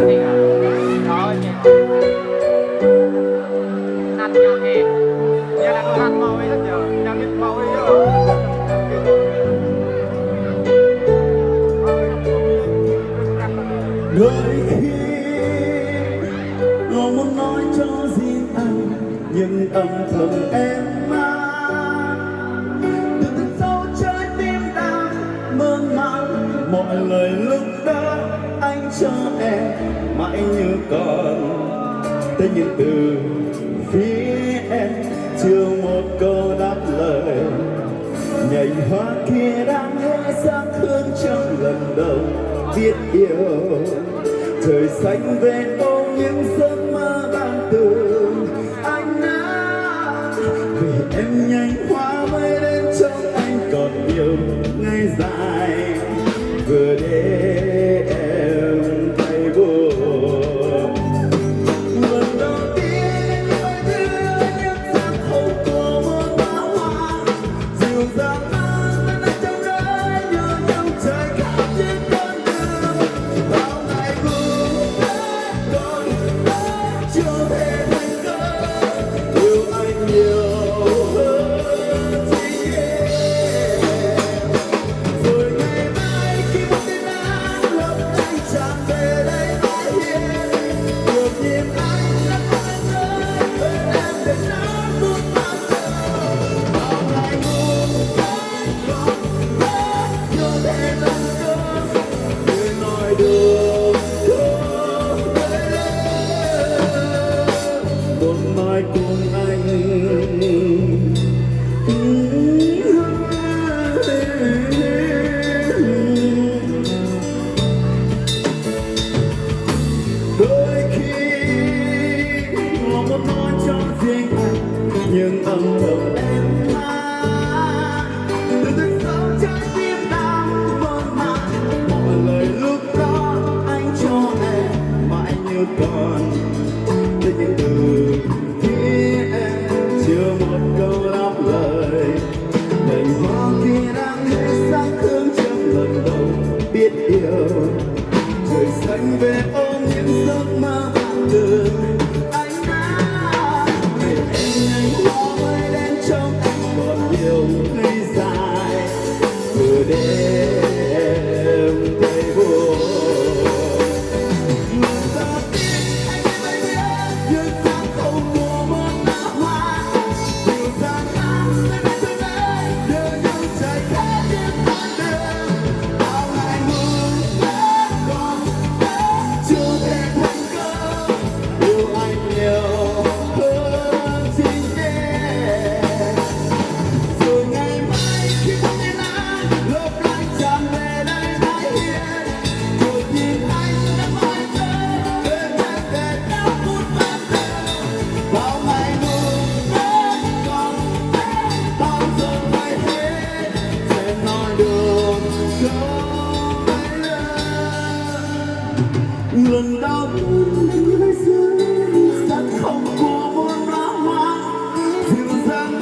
Đôi khi lo muốn nói cho riêng anh, nhưng âm thầm em mang từ tận sâu trái tim đang mơ màng. Mọi lời lúc đó anh cho em mãi như còn tới những từ phía em chưa một câu đáp lời. Nhành hoa kia đang nghe sắc hương trong lần đầu biết yêu. Trời xanh về ôm những giấc mơ ban từ anh đã vì em nhanh hoa mới đến trong anh còn nhiều ngày dài vừa để em thấy buồn. Lần đầu tiên anh đưa những giấc hồng của một bó hoa dịu dàng mang anh trong đời nhớ nhau trời khắp trên con đường. Bao ngày buồn còn chưa thể thành công yêu anh nhiều hơn chính em. Rồi ngày mai khi một tiếng hát lấp anh tràn về đây mãi hiền được nhìn anh đã quay tới bên em để nói một bao giờ. Bao ngày buồn còn chưa thể thành công để nói được không thể một mai cùng anh. Đôi khi lo muốn nói cho riêng anh, nhưng âm thầm em mang từ tận sâu trái tim đang mơ màng. Mọi lời lúc đó anh cho em mãi như còn tới những từ phía em chưa một câu đáp lời. Nhành hoa kia đang hết sắc hương trong lần đầu biết yêu. Trời xanh về ôm những giấc mơ ban từ anh đã để em nhanh hoa mới đến trong anh còn nhiều ngày dài vừa để em thấy buồn. Lần đầu tiên anh em mới biết những sắc hồng của một đóa hoa dịu dàng mang đến anh trong đây đưa nhau trời khắp trên con đường. Bao ngày buồn còn chưa thể thành công yêu anh nhiều hơn chính em. Rồi ngày mai khi một tiếng hát lấp lánh tràn về đây mãi hiền được nhìn anh đã mãi tới bên em để đau phút ban đầu. Bao ngày buồn còn bao giờ phải hết sẽ nói được không mấy lần. Lần đầu tiên dưới sắc hồng của một đóa hoa dịu dàng